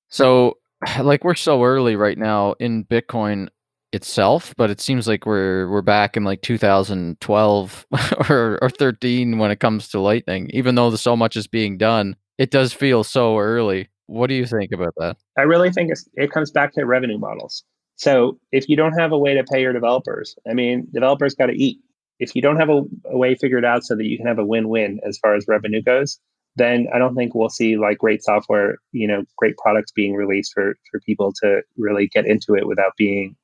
So, like we're so early right now in Bitcoin itself, but it seems like we're back in like 2012 or 13 when it comes to Lightning. Even though so much is being done, it does feel so early. What do you think about that? I really think it comes back to revenue models. So if you don't have a way to pay your developers, I mean, developers got to eat. If you don't have a way figured out so that you can have a win-win as far as revenue goes, then I don't think we'll see like great software, great products being released for people to really get into it without being,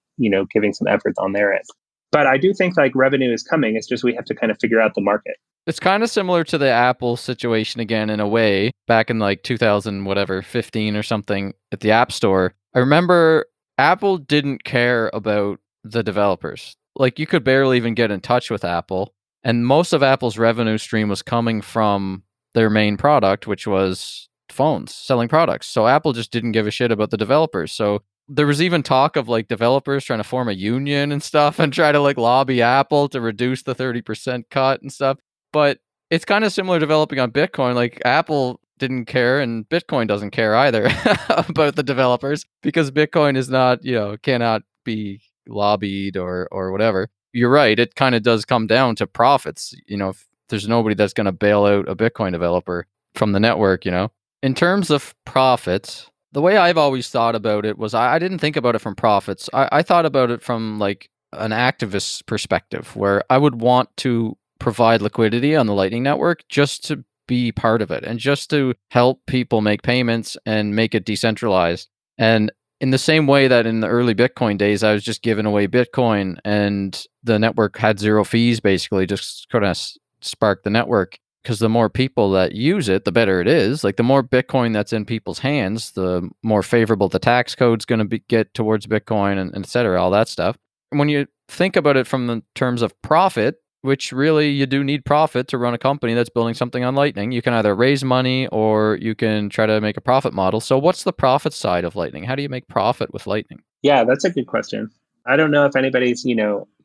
giving some effort on their end. But I do think like revenue is coming. It's just we have to kind of figure out the market. It's kind of similar to the Apple situation again in a way, back in like 2000 whatever, 15 or something at the App Store. I remember Apple didn't care about the developers. Like you could barely even get in touch with Apple, and most of Apple's revenue stream was coming from their main product, which was phones, selling products. So Apple just didn't give a shit about the developers. So there was even talk of like developers trying to form a union and stuff and try to like lobby Apple to reduce the 30% cut and stuff. But it's kind of similar developing on Bitcoin. Like Apple didn't care and Bitcoin doesn't care either about the developers because Bitcoin is not, cannot be lobbied or whatever. You're right. It kind of does come down to profits. If there's nobody that's going to bail out a Bitcoin developer from the network. In terms of profits, the way I've always thought about it was I didn't think about it from profits. I thought about it from like an activist perspective where I would want to provide liquidity on the Lightning Network just to be part of it and just to help people make payments and make it decentralized. And in the same way that in the early Bitcoin days, I was just giving away Bitcoin and the network had zero fees, basically, just kind of spark the network. Because the more people that use it, the better it is. Like the more Bitcoin that's in people's hands, the more favorable the tax code's going to get towards Bitcoin and et cetera, all that stuff. And when you think about it from the terms of profit, which really you do need profit to run a company that's building something on Lightning. You can either raise money or you can try to make a profit model. So what's the profit side of Lightning? How do you make profit with Lightning? Yeah, that's a good question. I don't know if anybody's,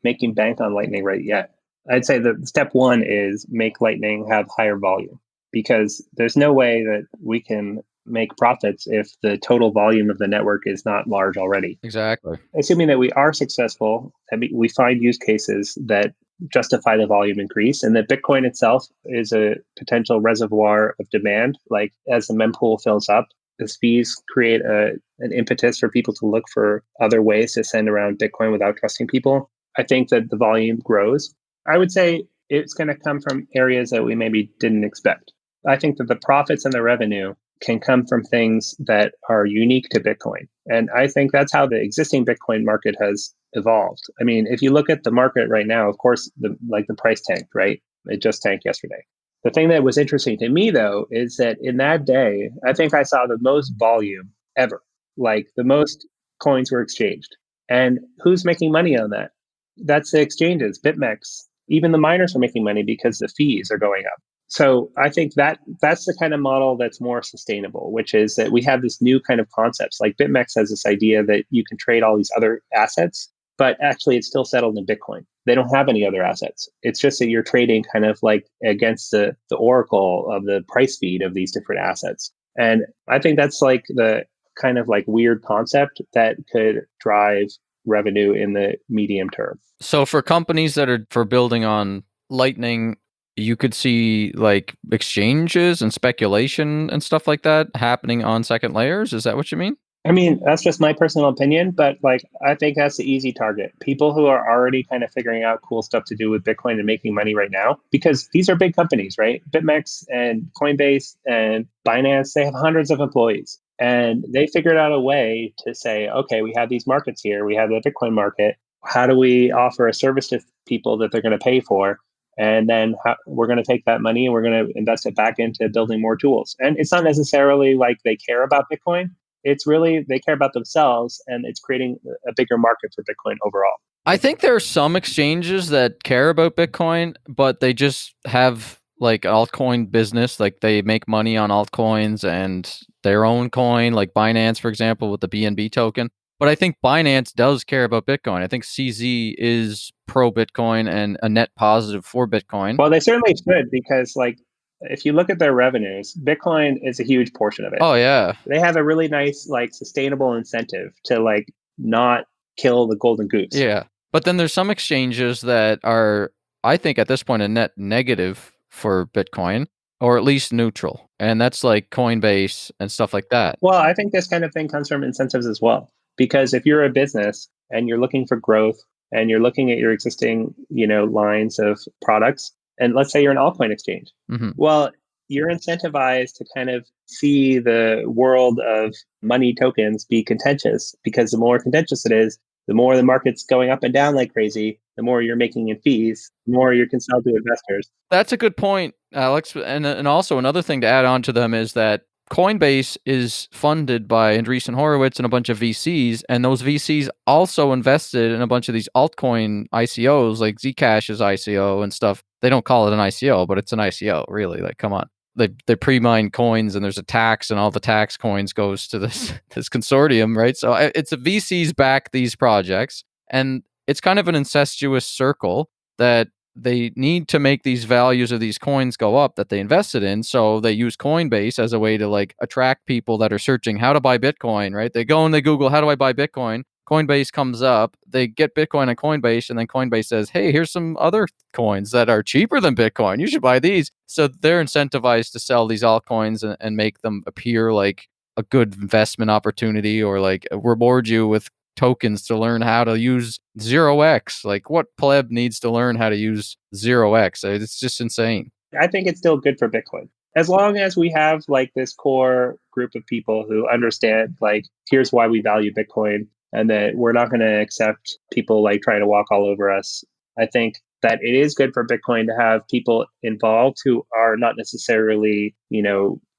making bank on Lightning right yet. I'd say that step one is make Lightning have higher volume because there's no way that we can make profits if the total volume of the network is not large already. Exactly. Assuming that we are successful, we find use cases that justify the volume increase and that Bitcoin itself is a potential reservoir of demand. Like as the mempool fills up, the fees create an impetus for people to look for other ways to send around Bitcoin without trusting people. I think that the volume grows. I would say it's going to come from areas that we maybe didn't expect. I think that the profits and the revenue can come from things that are unique to Bitcoin. And I think that's how the existing Bitcoin market has evolved. I mean, if you look at the market right now, of course, the price tanked, right? It just tanked yesterday. The thing that was interesting to me, though, is that in that day, I think I saw the most volume ever. Like the most coins were exchanged. And who's making money on that? That's the exchanges, BitMEX. Even the miners are making money because the fees are going up. So I think that's the kind of model that's more sustainable, which is that we have this new kind of concepts. Like BitMEX has this idea that you can trade all these other assets, but actually it's still settled in Bitcoin. They don't have any other assets. It's just that you're trading kind of like against the oracle of the price feed of these different assets. And I think that's like the kind of like weird concept that could drive revenue in the medium term. So for companies that are for building on Lightning, you could see like exchanges and speculation and stuff like that happening on second layers. Is that what you mean? I mean, that's just my personal opinion, but like I think that's the easy target. People who are already kind of figuring out cool stuff to do with Bitcoin and making money right now, because these are big companies, right? BitMEX and Coinbase and Binance, they have hundreds of employees. And they figured out a way to say, okay, we have these markets here. We have the Bitcoin market. How do we offer a service to people that they're going to pay for? And then we're going to take that money and we're going to invest it back into building more tools. And it's not necessarily like they care about Bitcoin. It's really they care about themselves and it's creating a bigger market for Bitcoin overall. I think there are some exchanges that care about Bitcoin, but they just have like altcoin business, like they make money on altcoins and their own coin, like Binance, for example, with the BNB token. But I think Binance does care about Bitcoin. I think CZ is pro Bitcoin and a net positive for Bitcoin. Well, they certainly should because like If you look at their revenues, Bitcoin is a huge portion of it. Oh yeah. They have a really nice, like, sustainable incentive to, like, not kill the golden goose. Yeah. But then there's some exchanges that are, I think at this point, a net negative for Bitcoin, or at least neutral. And that's like Coinbase and stuff like that. Well, I think this kind of thing comes from incentives as well. Because if you're a business and you're looking for growth and you're looking at your existing, lines of products, and let's say you're an altcoin exchange, Hmm. well, you're incentivized to kind of see the world of money tokens be contentious, because the more contentious it is, the more the market's going up and down like crazy, the more you're making in fees, the more you can sell to investors. That's a good point, Alex. And also another thing to add on to them is that Coinbase is funded by Andreessen Horowitz and a bunch of VCs, and those VCs also invested in a bunch of these altcoin ICOs, like Zcash's ICO and stuff. They don't call it an ICO, but it's an ICO, really. Like, come on. They pre-mine coins, and there's a tax, and all the tax coins goes to this this consortium, right? So it's a VCs back these projects, and it's kind of an incestuous circle that they need to make these values of these coins go up that they invested in. So they use Coinbase as a way to like attract people that are searching how to buy Bitcoin, right? They go and they Google, how do I buy Bitcoin? Coinbase comes up, they get Bitcoin on Coinbase, and then Coinbase says, hey, here's some other coins that are cheaper than Bitcoin. You should buy these. So they're incentivized to sell these altcoins and make them appear like a good investment opportunity, or like reward you with tokens to learn how to use 0x. Like, what pleb needs to learn how to use 0x? It's just insane. I think it's still good for Bitcoin. As long as we have like this core group of people who understand, like, here's why we value Bitcoin, and that we're not going to accept people like trying to walk all over us. I think that it is good for Bitcoin to have people involved who are not necessarily,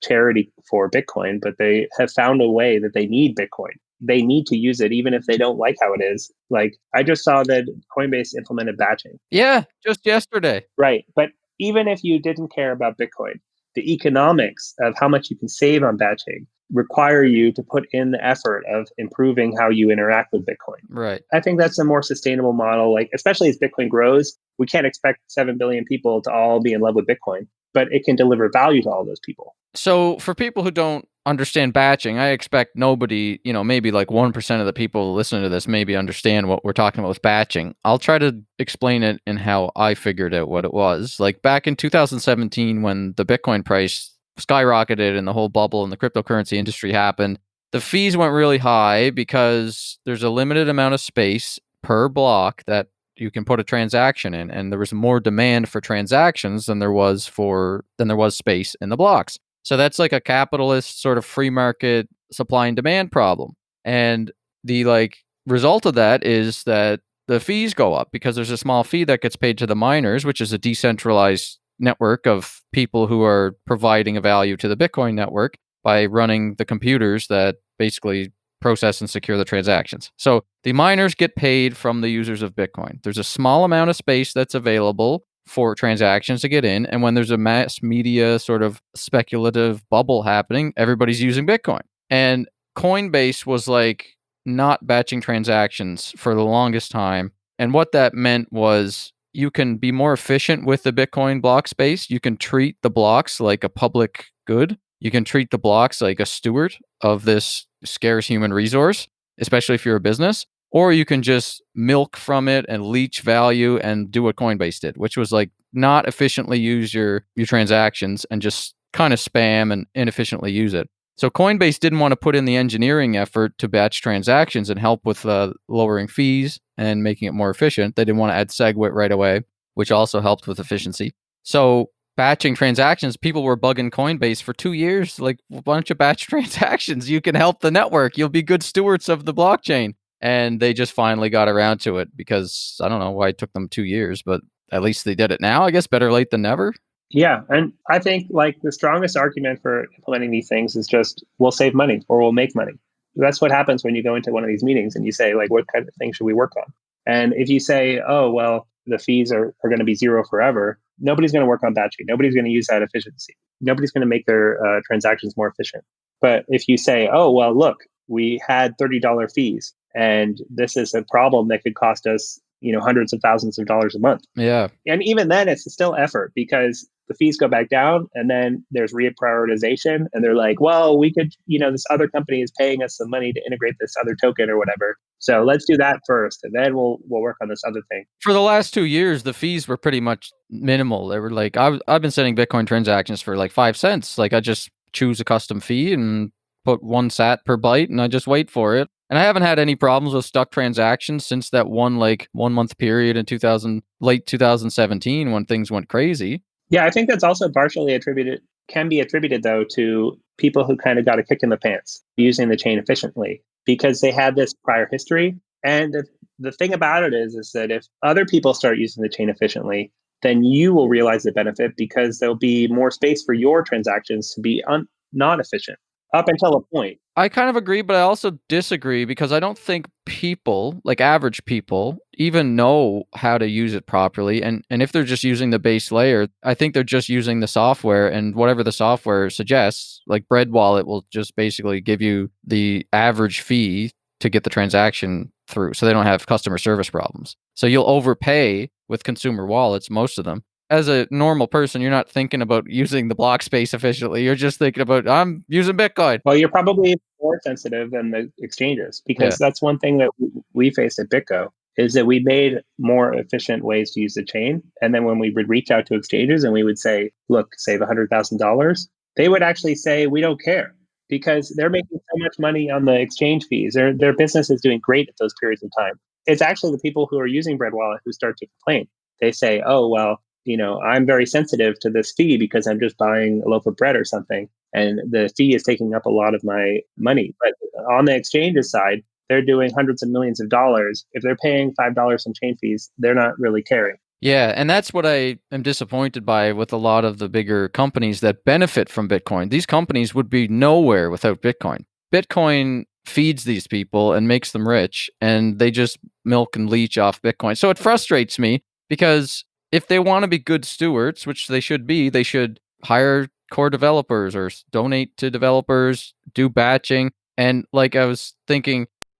charity for Bitcoin, but they have found a way that they need Bitcoin. They need to use it even if they don't like how it is. Like, I just saw that Coinbase implemented batching. Yeah, just yesterday. Right. But even if you didn't care about Bitcoin, the economics of how much you can save on batching require you to put in the effort of improving how you interact with Bitcoin. Right. I think that's a more sustainable model. Like, especially as Bitcoin grows, we can't expect 7 billion people to all be in love with Bitcoin, but it can deliver value to all those people. So for people who don't understand batching, I expect nobody, maybe like 1% of the people listening to this maybe understand what we're talking about with batching. I'll try to explain it in how I figured out what it was. Like back in 2017, when the Bitcoin price skyrocketed and the whole bubble in the cryptocurrency industry happened, the fees went really high because there's a limited amount of space per block that you can put a transaction in, and there was more demand for transactions than there was space in the blocks. So that's like a capitalist sort of free market supply and demand problem. And the like result of that is that the fees go up because there's a small fee that gets paid to the miners, which is a decentralized network of people who are providing a value to the Bitcoin network by running the computers that basically process and secure the transactions. So the miners get paid from the users of Bitcoin. There's a small amount of space that's available for transactions to get in. And when there's a mass media sort of speculative bubble happening, everybody's using Bitcoin. And Coinbase was like not batching transactions for the longest time. And what that meant was you can be more efficient with the Bitcoin block space. You can treat the blocks like a public good. You can treat the blocks like a steward of this scarce human resource, especially if you're a business. Or you can just milk from it and leech value and do what Coinbase did, which was like not efficiently use your transactions and just kind of spam and inefficiently use it. So Coinbase didn't want to put in the engineering effort to batch transactions and help with lowering fees and making it more efficient. They didn't want to add SegWit right away, which also helped with efficiency. So batching transactions, people were bugging Coinbase for 2 years, like a bunch of batch transactions. You can help the network. You'll be good stewards of the blockchain. And they just finally got around to it because I don't know why it took them 2 years, but at least they did it now. I guess better late than never. Yeah. And I think like the strongest argument for implementing these things is just we'll save money or we'll make money. That's what happens when you go into one of these meetings and you say, like, what kind of things should we work on? And if you say, oh, well, the fees are going to be zero forever, nobody's going to work on batching. Nobody's going to use that efficiency. Nobody's going to make their transactions more efficient. But if you say, oh, well, look, we had $30 fees, and this is a problem that could cost us hundreds of thousands of dollars a month. Yeah. And even then, it's still effort because the fees go back down and then there's reprioritization. And they're like, well, we could, this other company is paying us some money to integrate this other token or whatever. So let's do that first. And then we'll work on this other thing. For the last 2 years, the fees were pretty much minimal. They were like, I've been sending Bitcoin transactions for like 5 cents. Like I just choose a custom fee and put 1 sat per byte and I just wait for it. And I haven't had any problems with stuck transactions since that 1 month period in late 2017 when things went crazy. Yeah, I think that's also partially can be attributed though to people who kind of got a kick in the pants using the chain efficiently because they had this prior history. And the thing about it is that if other people start using the chain efficiently, then you will realize the benefit because there'll be more space for your transactions to be not efficient up until a point. I kind of agree, but I also disagree because I don't think people, like average people, even know how to use it properly. And if they're just using the base layer, I think they're just using the software and whatever the software suggests, like Bread Wallet will just basically give you the average fee to get the transaction through so they don't have customer service problems. So you'll overpay with consumer wallets, most of them. As a normal person, you're not thinking about using the block space efficiently. You're just thinking about, I'm using Bitcoin. Well, you're probably more sensitive than the exchanges because that's one thing that we faced at BitGo is that we made more efficient ways to use the chain. And then when we would reach out to exchanges and we would say, look, save $100,000, they would actually say, we don't care because they're making so much money on the exchange fees. Their business is doing great at those periods of time. It's actually the people who are using Bread Wallet who start to complain. They say, oh, well, I'm very sensitive to this fee because I'm just buying a loaf of bread or something. And the fee is taking up a lot of my money. But on the exchanges side, they're doing hundreds of millions of dollars. If they're paying $5 in chain fees, they're not really caring. Yeah, and that's what I am disappointed by with a lot of the bigger companies that benefit from Bitcoin. These companies would be nowhere without Bitcoin. Bitcoin feeds these people and makes them rich, and they just milk and leech off Bitcoin. So it frustrates me because if they want to be good stewards, which they should hire core developers or donate to developers, do batching. And like I was thinking,